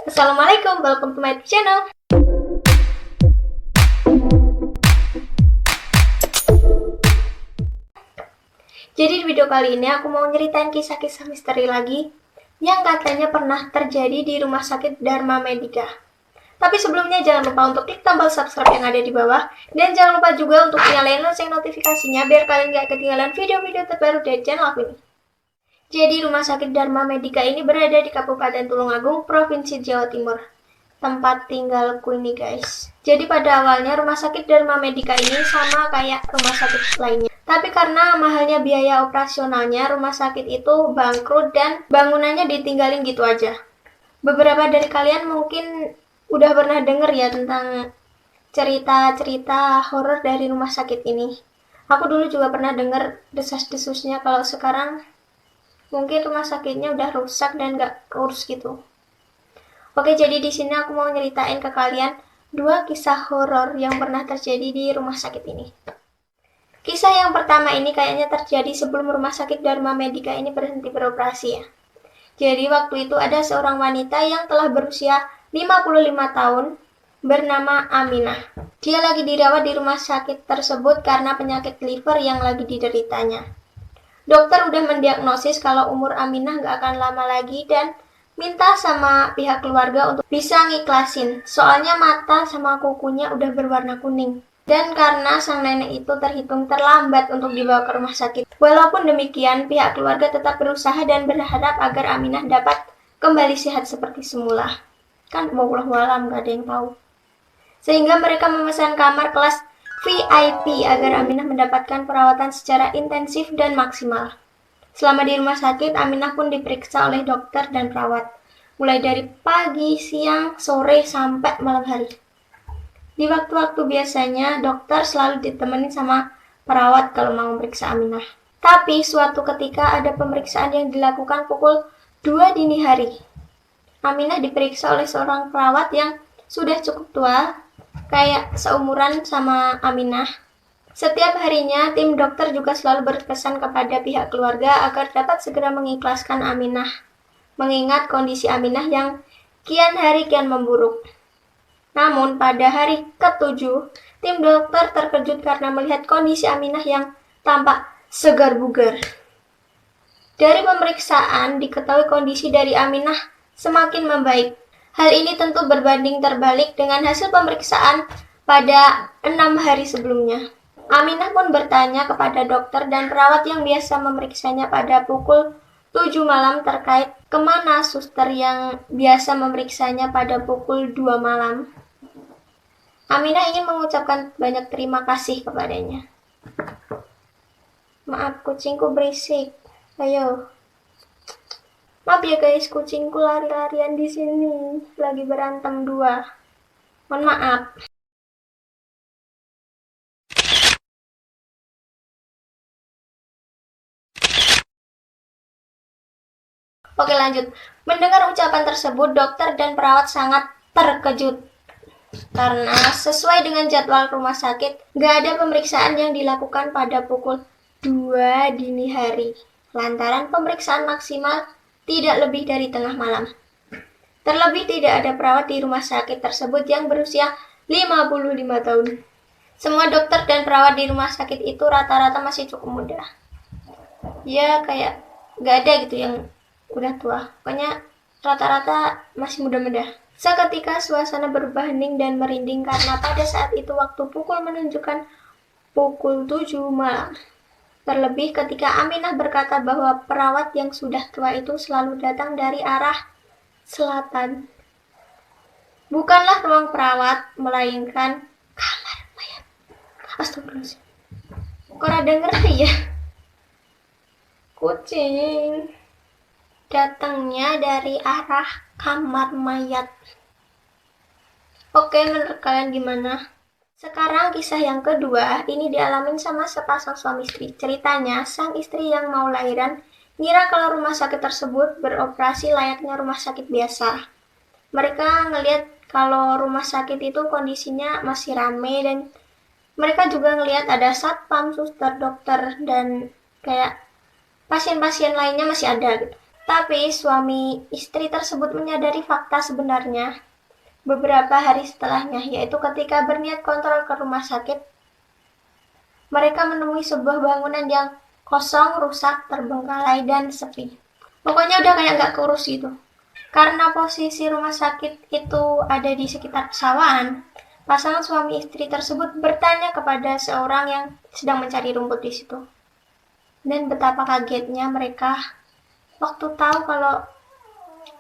Assalamualaikum, welcome to my channel. Jadi di video kali ini aku mau nyeritain kisah-kisah misteri lagi yang katanya pernah terjadi di Rumah Sakit Dharma Medika. Tapi sebelumnya jangan lupa untuk klik tombol subscribe yang ada di bawah, dan jangan lupa juga untuk nyalain lonceng notifikasinya biar kalian gak ketinggalan video-video terbaru dari channel aku ini. Jadi Rumah Sakit Dharma Medika ini berada di Kabupaten Tulungagung, Provinsi Jawa Timur. Tempat tinggalku ini guys. Jadi pada awalnya Rumah Sakit Dharma Medika ini sama kayak rumah sakit lainnya. Tapi karena mahalnya biaya operasionalnya, rumah sakit itu bangkrut dan bangunannya ditinggalin gitu aja. Beberapa dari kalian mungkin udah pernah denger ya tentang cerita-cerita horor dari rumah sakit ini. Aku dulu juga pernah denger desas-desusnya kalau sekarang mungkin rumah sakitnya udah rusak dan gak keurus gitu. Oke, jadi di sini aku mau nyeritain ke kalian 2 kisah horor yang pernah terjadi di rumah sakit ini. Kisah yang pertama ini kayaknya terjadi sebelum Rumah Sakit Dharma Medika ini berhenti beroperasi ya. Jadi waktu itu ada seorang wanita yang telah berusia 55 tahun bernama Aminah. Dia lagi dirawat di rumah sakit tersebut karena penyakit liver yang lagi dideritanya. Dokter udah mendiagnosis kalau umur Aminah gak akan lama lagi dan minta sama pihak keluarga untuk bisa ngiklasin. Soalnya mata sama kukunya udah berwarna kuning. Dan karena sang nenek itu terhitung terlambat untuk dibawa ke rumah sakit. Walaupun demikian, pihak keluarga tetap berusaha dan berharap agar Aminah dapat kembali sehat seperti semula. Kan wallahualam gak ada yang tahu. Sehingga mereka memesan kamar kelas VIP agar Aminah mendapatkan perawatan secara intensif dan maksimal. Selama di rumah sakit, Aminah pun diperiksa oleh dokter dan perawat, mulai dari pagi, siang, sore, sampai malam hari. Di waktu-waktu biasanya, dokter selalu ditemani sama perawat kalau mau memeriksa Aminah. Tapi suatu ketika ada pemeriksaan yang dilakukan pukul 2 dini hari. Aminah diperiksa oleh seorang perawat yang sudah cukup tua, kayak seumuran sama Aminah. Setiap harinya, tim dokter juga selalu berpesan kepada pihak keluarga agar dapat segera mengikhlaskan Aminah, mengingat kondisi Aminah yang kian hari kian memburuk. Namun pada hari ke-7, tim dokter terkejut karena melihat kondisi Aminah yang tampak segar bugar. Dari pemeriksaan diketahui kondisi dari Aminah semakin membaik. Hal ini tentu berbanding terbalik dengan hasil pemeriksaan pada 6 hari sebelumnya. Aminah pun bertanya kepada dokter dan perawat yang biasa memeriksanya pada pukul 7 malam terkait kemana suster yang biasa memeriksanya pada pukul 2 malam. Aminah ingin mengucapkan banyak terima kasih kepadanya. Maaf, kucingku berisik. Ayo. Maaf ya guys, kucingku lari-larian di sini. Lagi berantem 2. Mohon maaf. Oke, lanjut. Mendengar ucapan tersebut, dokter dan perawat sangat terkejut. Karena sesuai dengan jadwal rumah sakit, gak ada pemeriksaan yang dilakukan pada pukul 2 dini hari. Lantaran pemeriksaan maksimal tidak lebih dari tengah malam. Terlebih tidak ada perawat di rumah sakit tersebut yang berusia 55 tahun. Semua dokter dan perawat di rumah sakit itu rata-rata masih cukup muda. Ya kayak gak ada gitu yang udah tua. Pokoknya rata-rata masih muda-muda. Seketika suasana berubah hening dan merinding karena pada saat itu waktu pukul menunjukkan pukul 7 malam. Terlebih ketika Aminah berkata bahwa perawat yang sudah tua itu selalu datang dari arah selatan. Bukanlah ruang perawat, melainkan kamar mayat. Astagfirullahaladzim. Kok rada ngerti ya? Kucing. Datangnya dari arah kamar mayat. Oke, menurut kalian gimana? Sekarang kisah yang kedua, ini dialamin sama sepasang suami istri. Ceritanya, sang istri yang mau lahiran ngira kalau rumah sakit tersebut beroperasi layaknya rumah sakit biasa. Mereka ngelihat kalau rumah sakit itu kondisinya masih rame dan mereka juga ngelihat ada satpam, suster, dokter, dan kayak pasien-pasien lainnya masih ada gitu. Tapi suami istri tersebut menyadari fakta sebenarnya beberapa hari setelahnya, yaitu ketika berniat kontrol ke rumah sakit, mereka menemui sebuah bangunan yang kosong, rusak, terbengkalai, dan sepi. Pokoknya udah kayak nggak keurus gitu. Karena posisi rumah sakit itu ada di sekitar pesawahan, pasangan suami istri tersebut bertanya kepada seorang yang sedang mencari rumput di situ. Dan betapa kagetnya mereka waktu tahu kalau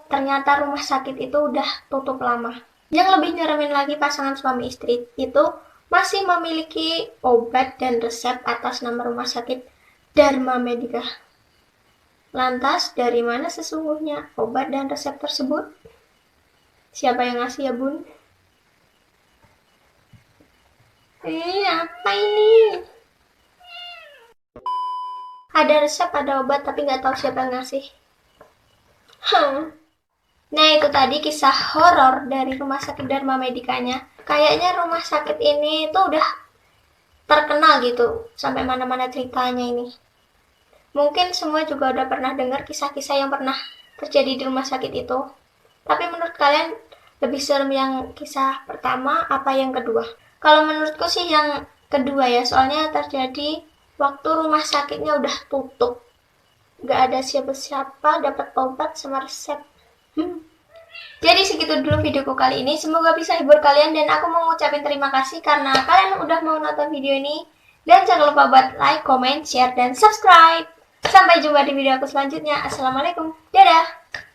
ternyata rumah sakit itu udah tutup lama. Yang lebih nyeremin lagi, pasangan suami istri itu masih memiliki obat dan resep atas nama rumah sakit Dharma Medika. Lantas, dari mana sesungguhnya obat dan resep tersebut? Siapa yang ngasih ya, Bun? Apa ini? Ada resep, ada obat, tapi nggak tahu siapa yang ngasih. Nah, itu tadi kisah horor dari rumah sakit Dharma Medikanya. Kayaknya rumah sakit ini tuh udah terkenal gitu, sampai mana-mana ceritanya ini. Mungkin semua juga udah pernah dengar kisah-kisah yang pernah terjadi di rumah sakit itu. Tapi menurut kalian lebih serem yang kisah pertama apa yang kedua? Kalau menurutku sih yang kedua ya, soalnya terjadi waktu rumah sakitnya udah tutup. Gak ada siapa-siapa dapat obat sama resep. Jadi segitu dulu videoku kali ini. Semoga bisa hibur kalian dan aku mau ngucapin terima kasih karena kalian udah mau nonton video ini. Dan jangan lupa buat like, comment, share, dan subscribe. Sampai jumpa di video aku selanjutnya. Assalamualaikum. Dadah.